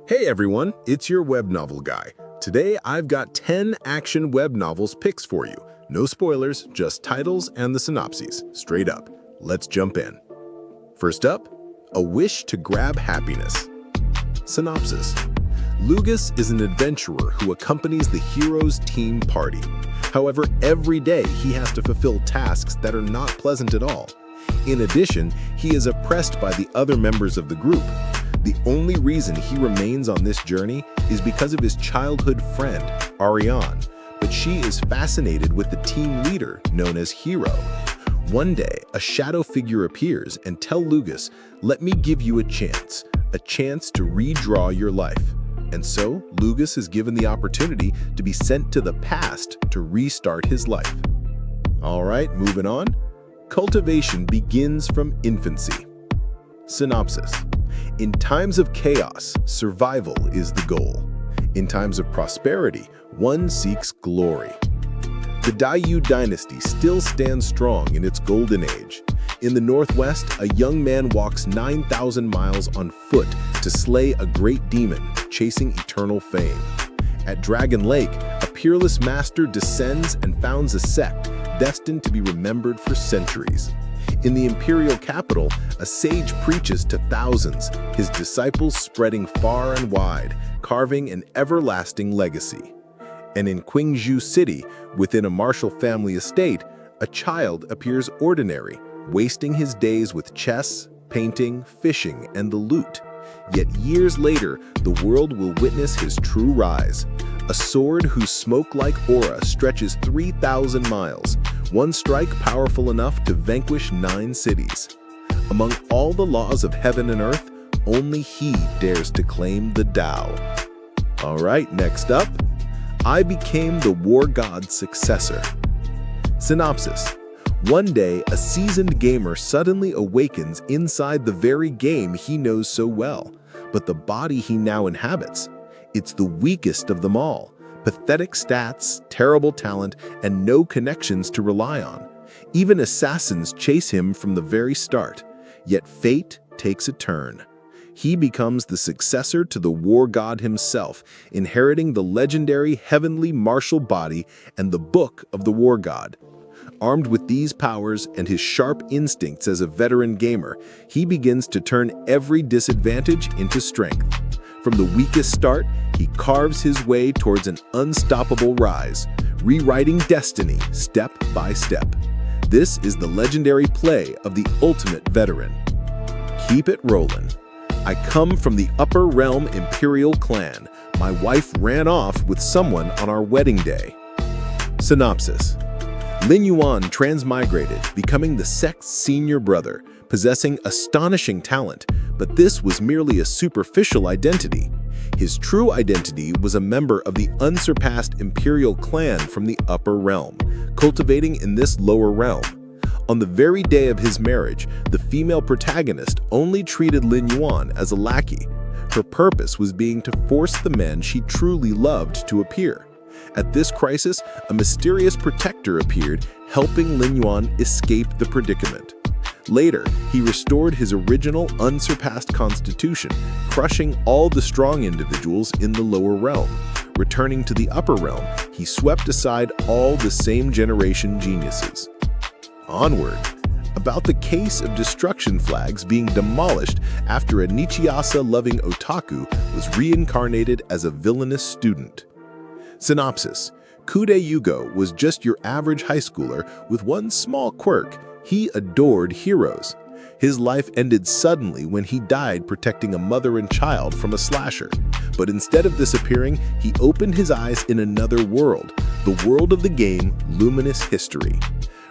Hey everyone, it's your web novel guy. Today I've got 10 action web novels picks for you. No spoilers, just titles and the synopses. Straight up. Let's jump in. First up, A Wish to Grab Happiness. Synopsis. Lugus is an adventurer who accompanies the hero's team party. However, every day he has to fulfill tasks that are not pleasant at all. In addition, he is oppressed by the other members of the group. The only reason he remains on this journey is because of his childhood friend, Ariane, but she is fascinated with the team leader known as Hero. One day, a shadow figure appears and tells Lugus, "Let me give you a chance to redraw your life." And so, Lugus is given the opportunity to be sent to the past to restart his life. All right, moving on. Cultivation Begins from Infancy. Synopsis. In times of chaos, survival is the goal. In times of prosperity, one seeks glory. The Dayu dynasty still stands strong in its golden age. In the northwest, a young man walks 9,000 miles on foot to slay a great demon, chasing eternal fame. At Dragon Lake, a peerless master descends and founds a sect destined to be remembered for centuries. In the Imperial capital, a sage preaches to thousands, his disciples spreading far and wide, carving an everlasting legacy. And in Qingzhou City, within a martial family estate, a child appears ordinary, wasting his days with chess, painting, fishing, and the loot. Yet years later, the world will witness his true rise. A sword whose smoke-like aura stretches 3,000 miles, one strike powerful enough to vanquish 9 cities. Among all the laws of heaven and earth, only he dares to claim the Tao. All right, next up, I Became the War God's Successor. Synopsis. One day, a seasoned gamer suddenly awakens inside the very game he knows so well, but the body he now inhabits, it's the weakest of them all. Pathetic stats, terrible talent, and no connections to rely on. Even assassins chase him from the very start. Yet fate takes a turn. He becomes the successor to the war god himself, inheriting the legendary heavenly martial body and the book of the war god. Armed with these powers and his sharp instincts as a veteran gamer, he begins to turn every disadvantage into strength. From the weakest start, he carves his way towards an unstoppable rise, rewriting destiny step by step. This is the legendary play of the ultimate veteran. Keep it rolling. I come from the upper realm Imperial clan. My wife ran off with someone on our wedding day. Synopsis. Lin Yuan transmigrated, becoming the sect's senior brother, possessing astonishing talent, but this was merely a superficial identity. His true identity was a member of the unsurpassed Imperial clan from the upper realm, cultivating in this lower realm. On the very day of his marriage, the female protagonist only treated Lin Yuan as a lackey. Her purpose was being to force the men she truly loved to appear. At this crisis, a mysterious protector appeared, helping Lin Yuan escape the predicament. Later, he restored his original unsurpassed constitution, crushing all the strong individuals in the lower realm. Returning to the upper realm, he swept aside all the same generation geniuses. Onward. About the case of destruction flags being demolished after a Nichiasa-loving otaku was reincarnated as a villainous student. Synopsis. Kude Yugo was just your average high schooler with one small quirk. He adored heroes. His life ended suddenly when he died protecting a mother and child from a slasher. But instead of disappearing, he opened his eyes in another world, the world of the game Luminous History.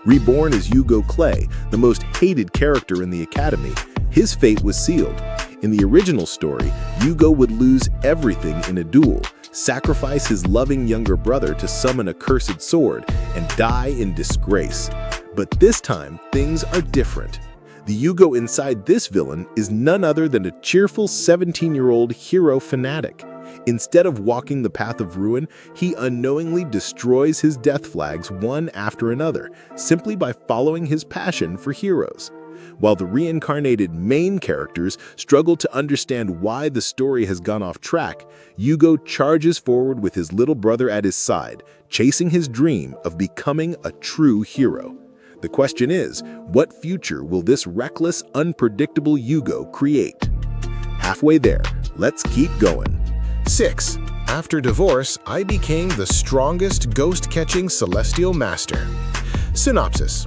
Reborn as Yugo Clay, the most hated character in the academy, his fate was sealed. In the original story, Yugo would lose everything in a duel, sacrifice his loving younger brother to summon a cursed sword, and die in disgrace. But this time, things are different. The Yugo inside this villain is none other than a cheerful 17-year-old hero fanatic. Instead of walking the path of ruin, he unknowingly destroys his death flags one after another, simply by following his passion for heroes. While the reincarnated main characters struggle to understand why the story has gone off track, Yugo charges forward with his little brother at his side, chasing his dream of becoming a true hero. The question is, what future will this reckless, unpredictable Yugo create? Halfway there, let's keep going. 6. After divorce, I became the strongest ghost-catching celestial master. Synopsis.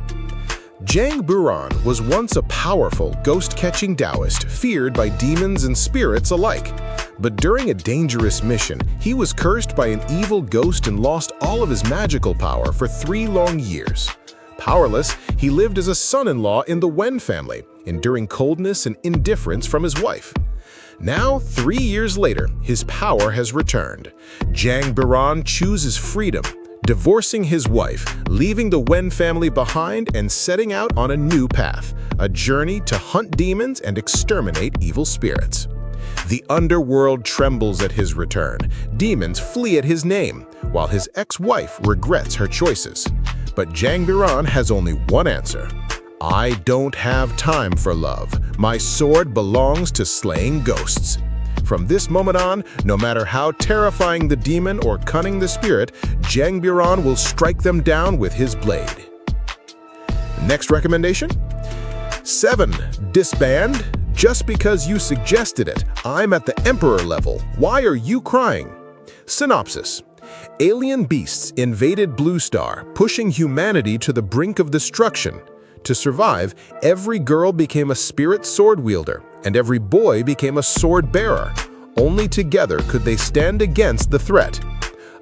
Jang Buran was once a powerful, ghost-catching Taoist feared by demons and spirits alike. But during a dangerous mission, he was cursed by an evil ghost and lost all of his magical power for 3 long years. Powerless, he lived as a son-in-law in the Wen family, enduring coldness and indifference from his wife. Now, 3 years later, his power has returned. Jang Buran chooses freedom, divorcing his wife, leaving the Wen family behind and setting out on a new path, a journey to hunt demons and exterminate evil spirits. The underworld trembles at his return. Demons flee at his name, while his ex-wife regrets her choices. But Jang Buran has only one answer. I don't have time for love. My sword belongs to slaying ghosts. From this moment on, no matter how terrifying the demon or cunning the spirit, Jang Buran will strike them down with his blade. Next recommendation? 7. Disband. Just because you suggested it, I'm at the Emperor level. Why are you crying? Synopsis. Alien beasts invaded Blue Star, pushing humanity to the brink of destruction. To survive, every girl became a spirit sword wielder, and every boy became a sword bearer. Only together could they stand against the threat.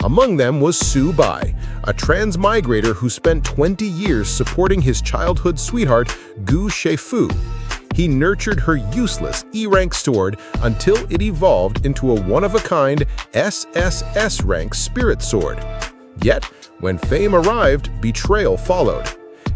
Among them was Su Bai, a transmigrator who spent 20 years supporting his childhood sweetheart, Gu Sheifu. He nurtured her useless E-rank sword until it evolved into a one-of-a-kind SSS rank spirit sword. Yet, when fame arrived, betrayal followed.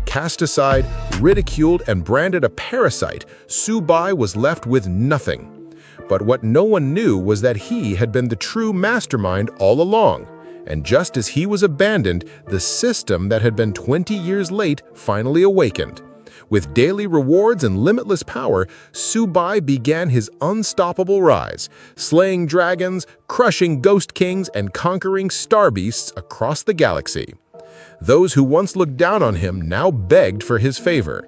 Cast aside, ridiculed, and branded a parasite, Su Bai was left with nothing. But what no one knew was that he had been the true mastermind all along. And just as he was abandoned, the system that had been 20 years late finally awakened. With daily rewards and limitless power, Su Bai began his unstoppable rise, slaying dragons, crushing ghost kings, and conquering star beasts across the galaxy. Those who once looked down on him now begged for his favor.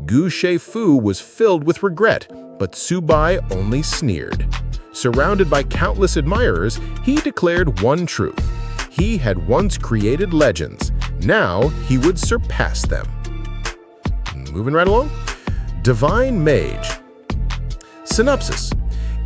Gu Sheifu was filled with regret, but Su Bai only sneered. Surrounded by countless admirers, he declared one truth. He had once created legends. Now he would surpass them. Moving right along. Divine Mage. Synopsis.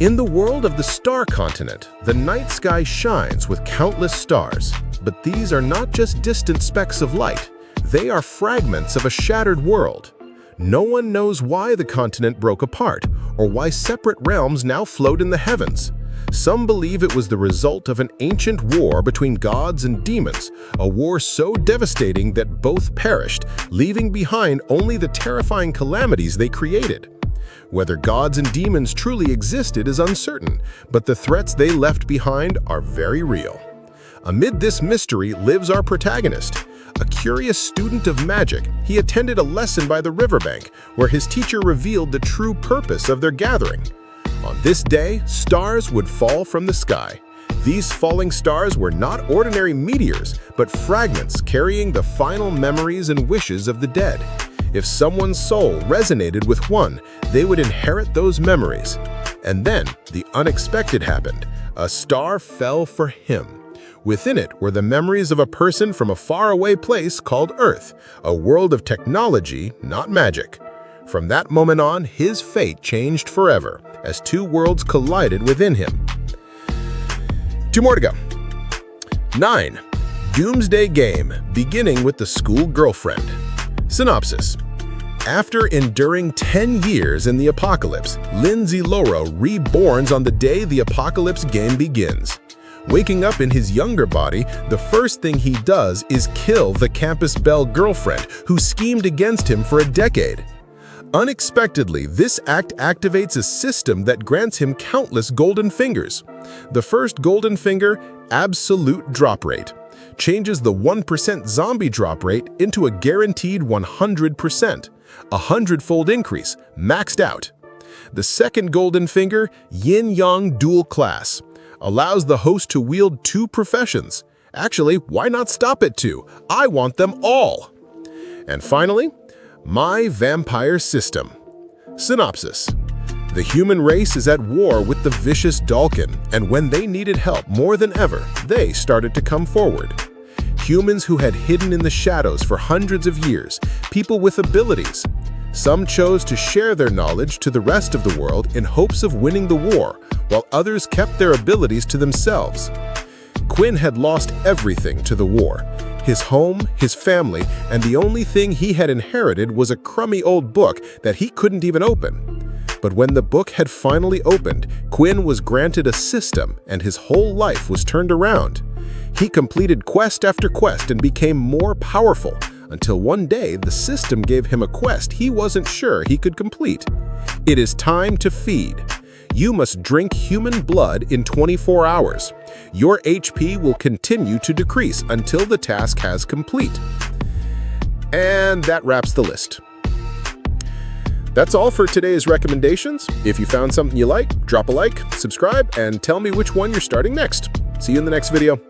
In the world of the star continent, the night sky shines with countless stars. But these are not just distant specks of light. They are fragments of a shattered world. No one knows why the continent broke apart, or why separate realms now float in the heavens. Some believe it was the result of an ancient war between gods and demons, a war so devastating that both perished, leaving behind only the terrifying calamities they created. Whether gods and demons truly existed is uncertain, but the threats they left behind are very real. Amid this mystery lives our protagonist. A curious student of magic, he attended a lesson by the riverbank, where his teacher revealed the true purpose of their gathering. On this day, stars would fall from the sky. These falling stars were not ordinary meteors, but fragments carrying the final memories and wishes of the dead. If someone's soul resonated with one, they would inherit those memories. And then, the unexpected happened. A star fell for him. Within it were the memories of a person from a faraway place called Earth, a world of technology, not magic. From that moment on, his fate changed forever, as 2 worlds collided within him. 2 more to go. 9. Doomsday Game, beginning with the school girlfriend. Synopsis. After enduring 10 years in the apocalypse, Lindsay Loro reborns on the day the apocalypse game begins. Waking up in his younger body, the first thing he does is kill the campus belle girlfriend who schemed against him for a decade. Unexpectedly, this act activates a system that grants him countless golden fingers. The first golden finger, absolute drop rate, changes the 1% zombie drop rate into a guaranteed 100%. a 100-fold increase, maxed out. The second golden finger, Yin-Yang Dual Class, allows the host to wield 2 professions. Actually, why not stop at 2? I want them all! And finally, My Vampire System. Synopsis. The human race is at war with the vicious Dalkin, and when they needed help more than ever, they started to come forward. Humans who had hidden in the shadows for hundreds of years, people with abilities. Some chose to share their knowledge to the rest of the world in hopes of winning the war, while others kept their abilities to themselves. Quinn had lost everything to the war. His home, his family, and the only thing he had inherited was a crummy old book that he couldn't even open. But when the book had finally opened, Quinn was granted a system and his whole life was turned around. He completed quest after quest and became more powerful, until one day the system gave him a quest he wasn't sure he could complete. It is time to feed. You must drink human blood in 24 hours. Your HP will continue to decrease until the task has complete. And that wraps the list. That's all for today's recommendations. If you found something you like, drop a like, subscribe, and tell me which one you're starting next. See you in the next video.